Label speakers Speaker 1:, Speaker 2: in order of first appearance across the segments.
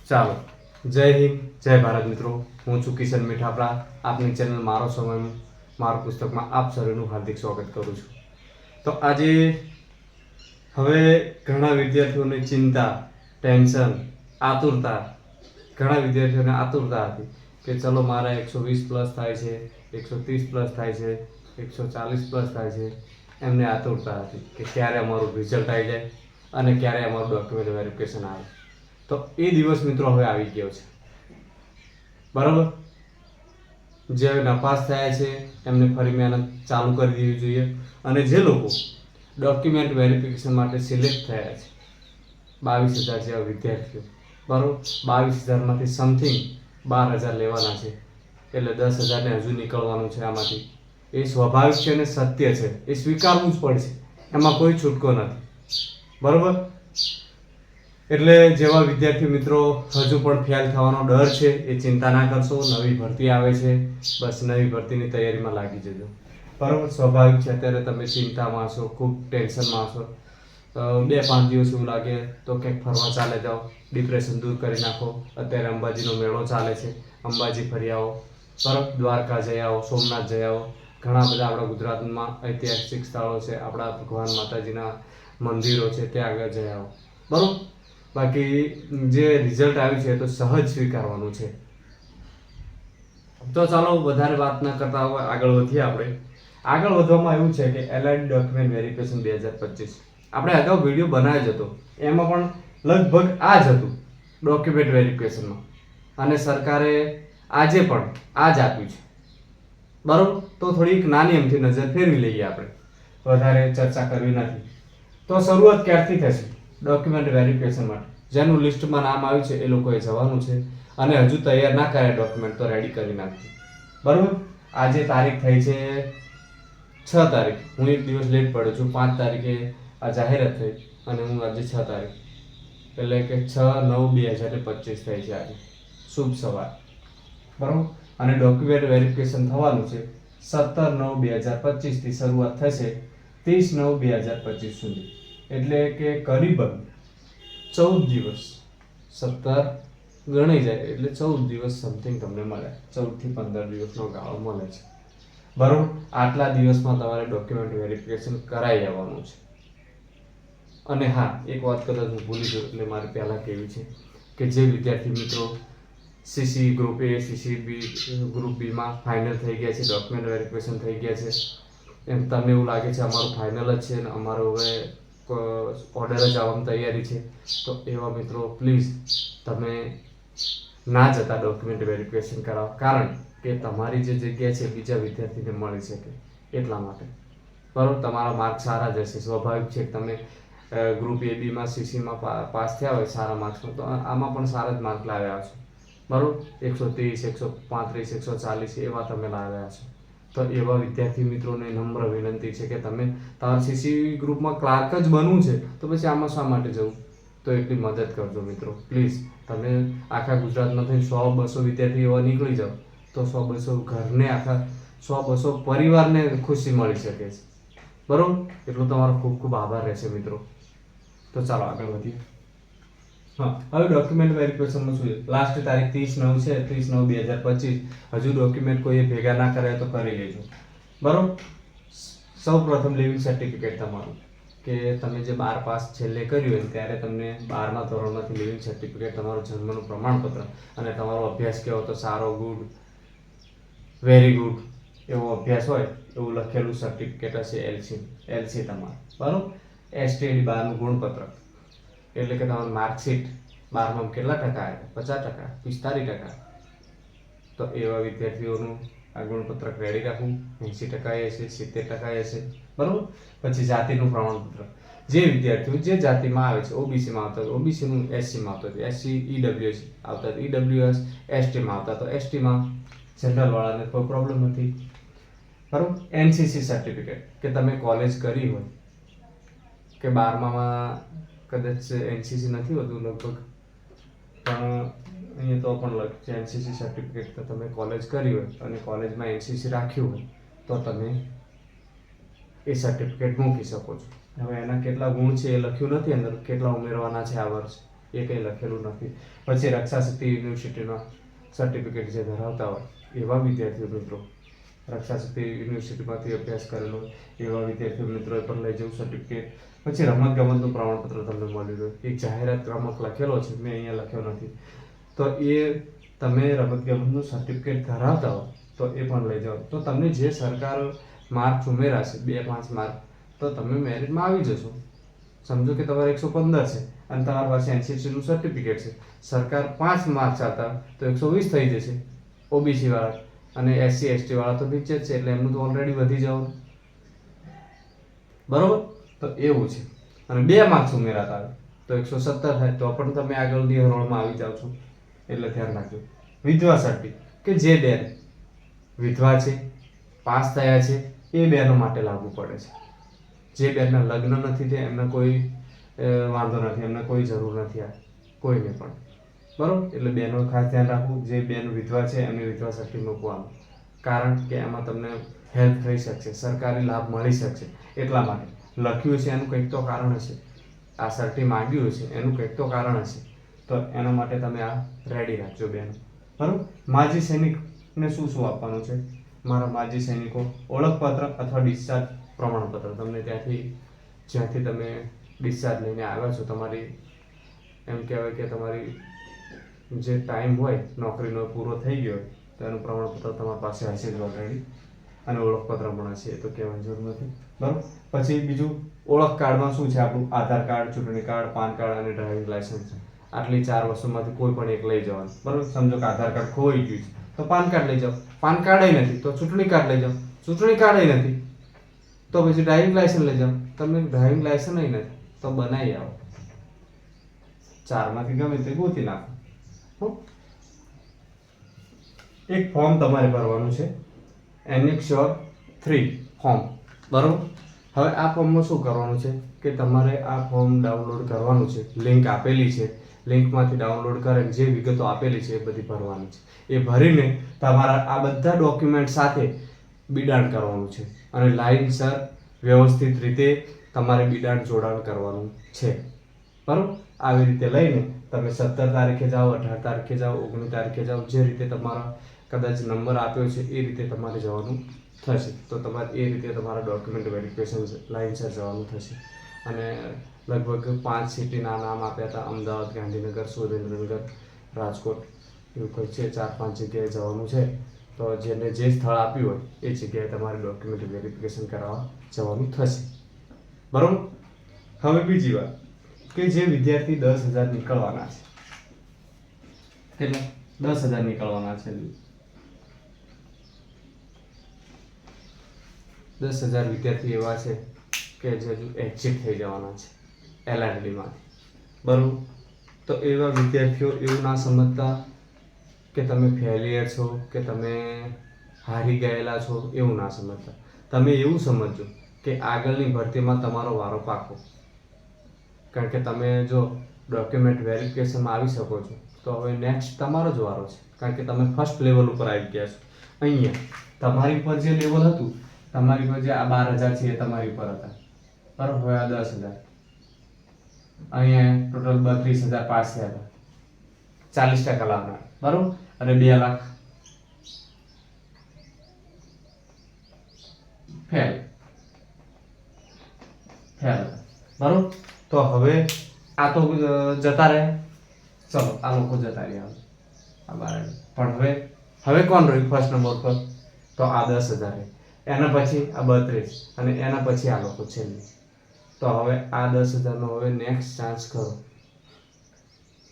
Speaker 1: ચાલો, જય હિન્દ, જય ભારત મિત્રો. હું છું કિશન મીઠાપરા. આપની ચેનલ મારો સમય મારું પુસ્તકમાં આપ સર્વેનું હાર્દિક સ્વાગત કરું છું. તો આજે હવે ઘણા વિદ્યાર્થીઓની ચિંતા, ટેન્શન, આતુરતા, ઘણા વિદ્યાર્થીઓને આતુરતા હતી કે ચલો મારા 120 પ્લસ થાય છે, 130 પ્લસ થાય છે, 140 પ્લસ થાય છે. એમને આતુરતા હતી કે ક્યારે અમારું રિઝલ્ટ આવી જાય અને ક્યારે અમારું ડોક્યુમેન્ટ વેરિફિકેશન આવે. તો એ દિવસ મિત્રો હવે આવી ગયો છે, બરાબર. જે નપાસ થયા છે એમને ફરી મહેનત ચાલુ કરી દેવી જોઈએ. અને જે લોકો ડોક્યુમેન્ટ વેરિફિકેશન માટે સિલેક્ટ થયા છે, 22,000 જેવા વિદ્યાર્થીઓ, બરાબર. 22,000માંથી સમથિંગ 12,000 લેવાના છે, એટલે 10,000ને હજુ નીકળવાનું છે આમાંથી. એ સ્વાભાવિક છે અને સત્ય છે, એ સ્વીકારવું જ પડશે, એમાં કોઈ છૂટકો નથી, બરાબર. એટલે જેવા વિદ્યાર્થી મિત્રો હજુ પણ ફેલ થવાનો ડર છે એ ચિંતા ના કરશો. નવી ભરતી આવે છે, બસ નવી ભરતીની તૈયારીમાં લાગી જજો, બરાબર. સ્વાભાવિક છે, અત્યારે તમે ચિંતામાં છો, ખૂબ ટેન્શનમાં છો. 2-5 દિવસ એવું લાગે તો ક્યાંક ફરવા ચાલે જાઓ, ડિપ્રેશન દૂર કરી નાખો. અત્યારે અંબાજીનો મેળો ચાલે છે, અંબાજી ફરી આવો, બરાબર. દ્વારકા જઈ આવો, સોમનાથ જઈ આવો. ઘણા બધા આપણા ગુજરાતમાં ઐતિહાસિક સ્થળો છે, આપણા ભગવાન માતાજીના મંદિરો છે, ત્યાં આગળ જઈ આવો, બરાબર. બાકી જે રિઝલ્ટ આવ્યું છે તો સહજ સ્વીકારવાનું છે. તો ચાલો વધારે વાત ન કરતા હોય આગળ વધીએ. આપણે આગળ વધવામાં એવું છે કે એલાઇડ ડોક્યુમેન્ટ વેરિફિકેશન 2025 આપણે અગાઉ વિડીયો બનાવ્યો જ હતો, એમાં પણ લગભગ આ જ હતું ડોક્યુમેન્ટ વેરિફિકેશનમાં. અને સરકારે આજે પણ આ જ આપ્યું છે, બરાબર. તો થોડીક નાની એમથી નજર ફેરવી લઈએ, આપણે વધારે ચર્ચા કરવી નથી. તો શરૂઆત ક્યારથી થશે ડોક્યુમેન્ટ વેરિફિકેશન માટે? જેનું લિસ્ટમાં નામ આવ્યું છે એ લોકોએ જવાનું છે, અને હજુ તૈયાર ના કર્યા ડોક્યુમેન્ટ તો રેડી કરી નાખજો, બરાબર. આજે તારીખ થઈ છે 6 તારીખ. હું એક દિવસ લેટ પડ્યો છું. 5 તારીખે આ જાહેરાત થઈ અને હું આજે 6 તારીખ, એટલે કે 6/9/2025 થઈ છે આજે, શુભ સવાર, બરાબર. અને ડોક્યુમેન્ટ વેરિફિકેશન થવાનું છે 17/9/2025 થી શરૂઆત થશે 30/9/2025 સુધી, એટલે કે કરીબન 14 દિવસ. 17 ગણાઈ જાય એટલે 14 દિવસ સમથિંગ તમને મળે, 14 થી 15 દિવસનો ગાળો મળે છે, બરાબર. આટલા દિવસમાં તમારે ડોક્યુમેન્ટ વેરિફિકેશન કરાવી આવવાનું છે. અને હા, એક વાત કદાચ હું ભૂલી ગયો એટલે મારે પહેલાં કહેવી છે કે જે વિદ્યાર્થી મિત્રો સીસી ગ્રુપ એ, સીસી બી, ગ્રુપ બીમાં ફાઇનલ થઈ ગયા છે, ડોક્યુમેન્ટ વેરિફિકેશન થઈ ગયા છે, એમ તમને એવું લાગે છે અમારું ફાઇનલ જ છે અને અમારો હવે ઓર્ડર જ આવવાની તૈયારી છે, તો એવા મિત્રો પ્લીઝ તમે ના જતા ડોક્યુમેન્ટ વેરિફિકેશન કરાવો. કારણ કે તમારી જે જગ્યા છે બીજા વિદ્યાર્થીને મળી શકે એટલા માટે, બરાબર. તમારા માર્ક સારા જશે, સ્વાભાવિક છે. તમે ગ્રુપ એ બીમાં સીસીમાં પાસ થયા હોય સારા માર્ક્સમાં, તો આમાં પણ સારા જ માર્ક લાવ્યા છો, બરાબર. 130, 135, 140 એવા તમે લાવ્યા છો. તો એવા વિદ્યાર્થી મિત્રોને નમ્ર વિનંતી છે કે તમે તમારા સીસી ગ્રુપમાં ક્લાર્ક જ બનવું છે તો પછી આમાં શા માટે જવું? તો એટલી મદદ કરજો મિત્રો પ્લીઝ. તમે આખા ગુજરાતમાં થઈને 100-200 વિદ્યાર્થી એવા નીકળી જાઓ તો 100-200 ઘરને, આખા 100-200 પરિવારને ખુશી મળી શકે છે, બરાબર. એટલો તમારો ખૂબ ખૂબ આભાર રહેશે મિત્રો. તો ચાલો આગળ વધીએ. હા, હવે ડોક્યુમેન્ટ વેરિફિકેશનમાં શું છે? લાસ્ટ તારીખ 30/9 છે, 30/9/2025. હજુ ડોક્યુમેન્ટ કોઈએ ભેગા ના કર્યા તો કરી લેજો, બરાબર. સૌ પ્રથમ લિવિંગ સર્ટિફિકેટ તમારું, કે તમે જે 12 પાસ છેલ્લે કર્યું હોય ત્યારે તમને 12મા ધોરણમાંથી લિવિંગ સર્ટિફિકેટ, તમારું જન્મનું પ્રમાણપત્ર અને તમારો અભ્યાસ કેવો તો સારો, ગુડ, વેરી ગુડ એવો અભ્યાસ હોય એવું લખેલું સર્ટિફિકેટ હશે. એલસી તમારું, બરાબર. એસટીડી 12નું ગુણપત્રક, એટલે કે તમારું માર્કશીટ 12માં કેટલા ટકા આવ્યા, 50%, 45%. તો એવા વિદ્યાર્થીઓનું આ ગુણપત્રક રેડી રાખવું. 80% હશે, 70% હશે, બરાબર. પછી જાતિનું પ્રમાણપત્ર, જે વિદ્યાર્થીઓ જે જાતિમાં આવે છે, ઓબીસીમાં આવતા હોય ઓબીસીનું, એસસીમાં આવતા હોય એસસી, ઈડબ્લ્યુએસ આવતા હોય ઈડબ્લ્યુએસ, એસટીમાં આવતા તો એસટીમાં, જનરલવાળાને કોઈ પ્રોબ્લેમ નથી, બરાબર. એનસીસી સર્ટિફિકેટ, કે તમે કોલેજ કરી હોય કે 12માં કદાચ એનસીસી નથી હોતું લગભગ, પણ અહીંયા તો પણ લખ્યું છે એનસીસી સર્ટિફિકેટ. તો તમે કોલેજ કરી હોય અને કોલેજમાં એનસીસી રાખ્યું હોય તો તમે એ સર્ટિફિકેટ મૂકી શકો છો. હવે એના કેટલા ગુણ છે એ લખ્યું નથી અંદર, કેટલા ઉમેરવાના છે આ વર્ષ, એ કંઈ લખેલું નથી. પછી રક્ષાશક્તિ યુનિવર્સિટીના સર્ટિફિકેટ જે ધરાવતા હોય એવા વિદ્યાર્થીઓ મિત્રો, રક્ષાશક્તિ યુનિવર્સિટીમાંથી અભ્યાસ કરેલો એવા વિદ્યાર્થીઓ મિત્રોએ પણ લઈ જવું સર્ટિફિકેટ. પછી રમતગમતનું પ્રમાણપત્ર તમને મળી રહ્યું. એક જાહેરાત ક્રમાંક લખેલો છે, મેં અહીંયા લખ્યો નથી, તો એ તમે રમતગમતનું સર્ટિફિકેટ ધરાવતા હો તો એ પણ લઈ જાઓ. તો તમને જે સરકાર માર્ક્સ ઉમેરા છે 2-5 માર્ક, તો તમે મેરિટમાં આવી જશો. સમજો કે તમારે 115 છે અને તમારી પાસે એનસીસીનું સર્ટિફિકેટ છે, સરકાર 5 માર્ક્સ આપતા તો 120 થઈ જશે ઓબીસી વાળા, અને એસસી એસટી વાળા તો નીચે જ છે એટલે એમનું તો ઓલરેડી વધી જવાનું, બરોબર. તો એવું છે. અને 2 માર્ક્સ ઉમેરાતા આવે તો 117 થાય, તો પણ તમે આગળની હરોળમાં આવી જાવ છો, એટલે ધ્યાન રાખજો. વિધવા સર્ટી, કે જે બેન વિધવા છે, પાસ થયા છે, એ બહેનો માટે લાગુ પડે છે. જે બેનના લગ્ન નથી થયા એમને કોઈ વાંધો નથી, એમને કોઈ જરૂર નથી આ કોઈને પણ, બરોબર. એટલે બહેનો ખાસ ધ્યાન રાખવું, જે બેન વિધવા છે એમની વિધવા સર્ટી મૂકવાનું, કારણ કે એમાં તમને હેલ્પ થઈ શકશે, સરકારી લાભ મળી શકશે. એટલા માટે લખ્યું છે એનું કંઈક તો કારણ હશે, આ સર્ટી માંગ્યું છે એનું કંઈક તો કારણ હશે, તો એના માટે તમે આ રેડી રાખજો બેન, બરાબર. માજી સૈનિકને શું શું આપવાનું છે? મારા માજી સૈનિકો ઓળખપત્ર અથવા ડિસ્ચાર્જ પ્રમાણપત્ર, તમને જ્યાંથી તમે ડિસ્ચાર્જ લઈને આવ્યા છો, તમારી એમ કહેવાય કે તમારી જે ટાઈમ હોય નોકરીનો પૂરો થઈ ગયો તો એનું પ્રમાણપત્ર તમારી પાસે હશે જ ઓલરેડી, અને ઓળખપત્ર પણ હશે, એ તો કહેવાની જરૂર નથી, બરાબર. પછી બીજું ઓળખ કાર્ડમાં શું છે? આપણું આધાર કાર્ડ, ચૂંટણી કાર્ડ, પાન કાર્ડ અને ડ્રાઇવિંગ લાયસન્સ. આટલી 4 વસ્તુમાંથી કોઈ પણ એક લઈ જવાનું, બરાબર. સમજો કે આધાર કાર્ડ ખોવાઈ ગયું છે તો પાન કાર્ડ લઈ જાઓ, પાન કાર્ડ નથી તો ચૂંટણી કાર્ડ લઈ જાઓ, ચૂંટણી કાર્ડ નથી તો પછી ડ્રાઇવિંગ લાયસન્સ લઈ જાઓ, તમને ડ્રાઇવિંગ લાયસન્સ નથી તો બનાવી આવો, 4માંથી ગમે તે ગોતી નાખો. એક ફોર્મ તમારે ભરવાનું છે, એનેક્સ્યોર 3 ફોર્મ, બરાબર. હવે આ ફોર્મમાં શું કરવાનું છે કે તમારે આ ફોર્મ ડાઉનલોડ કરવાનું છે, લિંક આપેલી છે, લિંકમાંથી ડાઉનલોડ કરીને જે વિગતો આપેલી છે એ બધી ભરવાની છે. એ ભરીને તમારા આ બધા ડોક્યુમેન્ટ સાથે બિડાણ કરવાનું છે, અને લાઇનસર વ્યવસ્થિત રીતે તમારે બિડાણ જોડાણ કરવાનું છે, બરાબર. આવી રીતે લઈને તમે 17 તારીખે જાઓ, 18 તારીખે જાઓ, 19 તારીખે જાઓ, જે રીતે તમારા કદાચ નંબર આપ્યો છે એ રીતે તમારે જવાનું થશે. તો તમારે એ રીતે તમારા ડોક્યુમેન્ટ વેરિફિકેશન લાઇનસર જવાનું થશે. અને લગભગ 5 સિટીના નામ આપ્યા હતા, અમદાવાદ, ગાંધીનગર, સુરેન્દ્રનગર, રાજકોટ, એવું કંઈ છે, 4-5 જગ્યાએ જવાનું છે. તો જેને જે સ્થળ આપ્યું હોય એ જગ્યાએ તમારે ડોક્યુમેન્ટ વેરિફિકેશન કરાવવા જવાનું થશે, બરાબર. હવે બીજી વાત કે જે વિદ્યાર્થી 10,000 નીકળવાના છે, કેટલા? 10,000 નીકળવાના છે. 10,000 વિદ્યાર્થી એવા છે કે જે હજુ એક્ઝિટ થઈ જવાના છે LRDમાંથી, બરાબર. તો એવા વિદ્યાર્થીઓ એવું ના સમજતા કે તમે ફેલિયર છો કે તમે હારી ગયેલા છો, એવું ના સમજતા. તમે એવું સમજો કે આગળની ભરતીમાં તમારો વારો પાકો, કારણ કે તમે જો ડોક્યુમેન્ટ વેરિફિકેશનમાં આવી શકો છો તો હવે નેક્સ્ટ તમારો જ વારો છે, કારણ કે તમે ફર્સ્ટ લેવલ ઉપર આવી ગયા છો. અહીંયા તમારી પર જે લેવલ હતું, તમારી પર જે આ 12,000 છે એ તમારી પર હતા, બરાબર. હવે આ 10,000, અહીંયા ટોટલ 32,000 પાસ થયા હતા, 40% લાવનાર, બરાબર. અને 2 લાખ ફેલ, બરાબર. તો હવે આ તો જતા રહ્યા, ચલો આ લોકો જતા રહ્યા, આ 12. પણ હવે કોણ રહ્યું ફર્સ્ટ નંબર પર? તો આ 10,000, એના પછી આ 32, અને એના પછી આ લોકો છેલ્લે. તો હવે આ 10,000નો હવે નેક્સ્ટ ચાન્સ કરો.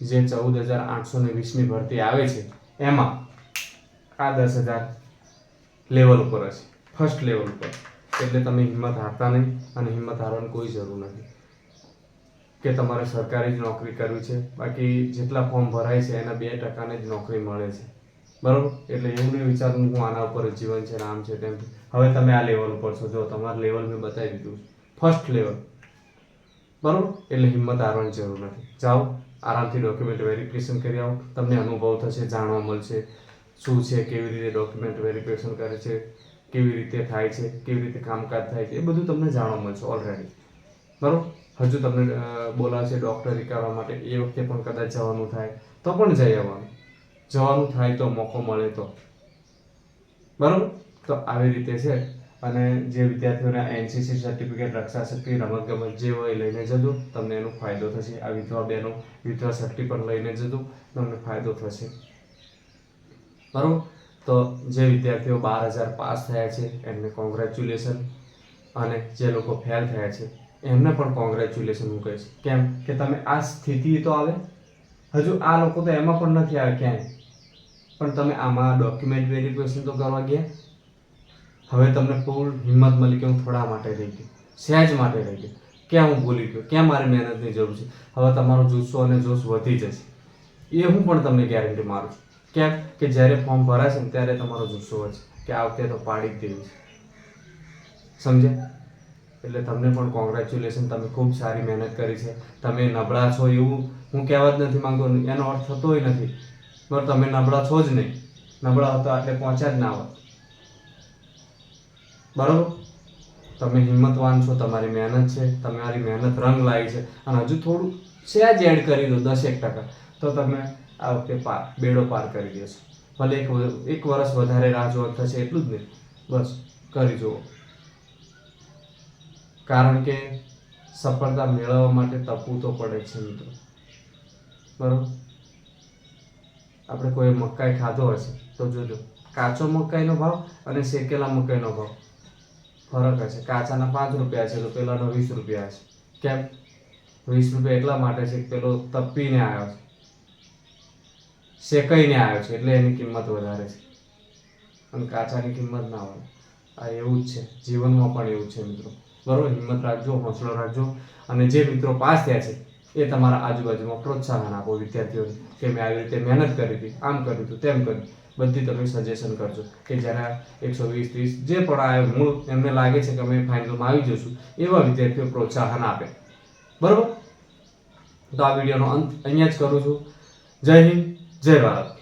Speaker 1: જે 14,820ની ભરતી આવે છે એમાં આ 10,000 લેવલ ઉપર હશે, ફર્સ્ટ લેવલ ઉપર. એટલે તમે હિંમત હારતા નહીં, અને હિંમત હારવાની કોઈ જરૂર નથી કે તમારે સરકારી જ નોકરી કરવી છે. બાકી જેટલા ફોર્મ ભરાય છે એના 2% જ નોકરી મળે છે, બરાબર. એટલે એવું નહીં વિચારવું હું આના ઉપર જ જીવન છે, આમ છે, તેમ. હવે તમે આ લેવલ ઉપર છો, જો તમારું લેવલ મેં બતાવી દીધું, ફર્સ્ટ લેવલ, બરાબર. એટલે હિંમત હારવાની જરૂર નથી. જાઓ આરામથી ડોક્યુમેન્ટ વેરિફિકેશન કરી આવો, તમને અનુભવ થશે, જાણવા મળશે શું છે, કેવી રીતે ડોક્યુમેન્ટ વેરિફિકેશન કરે છે, કેવી રીતે થાય છે, કેવી રીતે કામકાજ થાય છે, એ બધું તમને જાણવા મળશે ઓલરેડી, બરાબર. હજુ તમને બોલાવશે ડૉક્ટરી કરવા માટે, એ વખતે પણ કદાચ જવાનું થાય તો પણ જઈ આવવાનું, જવાનું થાય તો મોકો મળે તો, બરાબર. તો આવી રીતે છે. અને જે વિદ્યાર્થીઓને એનસીસી સર્ટિફિકેટ, રક્ષા શક્તિ, રમતગમત જે હોય લઈને જજો, તમને એનો ફાયદો થશે. આ વિધવા બહેનો વિધવા શક્તિ પણ લઈને જજો, તમને ફાયદો થશે, બરાબર. તો જે વિદ્યાર્થીઓ 12,000 પાસ થયા છે એમને કોંગ્રેચ્યુલેશન, અને જે લોકો ફેલ થયા છે એમને પણ કોંગ્રેચ્યુલેશન હું કહીશ. કેમ કે તમે આ સ્થિતિ તો આવે, હજુ આ લોકો તો એમાં પણ નથી આવ્યા ક્યાંય, પણ તમે આમાં ડોક્યુમેન્ટ વેરિફિકેશન તો કરવા ગયા. હવે તમને ફૂલ હિંમત મળી કે હું થોડા માટે રહી ગયો, સહેજ માટે રહી ગયો, ક્યાં હું ભૂલી ગયો, ક્યાં મારી મહેનતની જરૂર છે. હવે તમારો જુસ્સો અને જોશ વધી જશે, એ હું પણ તમને ગેરંટી મારું છું. કેમ કે જ્યારે ફોર્મ ભરાશે ને ત્યારે તમારો જુસ્સો વધશે કે આ વખતે તો પાડી જ દેવી છે, સમજ્યા? એટલે તમને પણ કોંગ્રેચ્યુલેશન, તમે ખૂબ સારી મહેનત કરી છે. તમે નબળા છો એવું હું કહેવા જ નથી માંગતો, એનો અર્થ થતોય નથી, બરાબર. તમે નબળા છો જ નહીં, નબળા હતા એટલે પહોંચ્યા જ ના હોત, બરાબર. તમે હિંમતવાન છો, તમારી મહેનત છે, તમારી મહેનત રંગ લાવી છે, અને હજુ થોડું સહેજ એડ કરી દો 10% તો તમે આ વખતે બેડો પાર કરી દેશો. ભલે એક વર્ષ વધારે રાહ જોવા થશે એટલું જ નહીં, બસ કરી જુઓ. કારણ કે સફળતા મેળવવા માટે તપવું તો પડે છે મિત્રો, બરાબર. આપણે કોઈ મકાઈ ખાધો હશે તો જોજો, કાચો મકાઈનો ભાવ અને શેકેલા મકાઈનો ભાવ ફરક હશે. કાચાના 5 રૂપિયા છે તો પેલાનો 20 રૂપિયા છે. કેમ? 20 રૂપિયા એટલા માટે છે કે પેલો તપીને આવ્યો છે, શેકાઈને આવ્યો છે, એટલે એની કિંમત વધારે છે, અને કાચાની કિંમત ના હોય. આ એવું જ છે, જીવનમાં પણ એવું છે મિત્રો, બરાબર. હિંમત રાખજો, હોંસલો રાખજો, અને જે મિત્રો પાસ થયા છે એ તમારા આજુબાજુમાં પ્રોત્સાહન આપો વિદ્યાર્થીઓને કે મેં આવી રીતે મહેનત કરી હતી, આમ કર્યું હતું, તેમ કર્યું. બધી તમે સજેશન કરજો કે જ્યારે 120, 30 જે પણ આવે મૂળ એમને લાગે છે કે અમે ફાઇનલમાં આવી જશું, એવા વિદ્યાર્થીઓ પ્રોત્સાહન આપે, બરાબર. તો આ વિડીયોનો અંત અહીંયા જ કરું છું. જય હિન્દ, જય ભારત.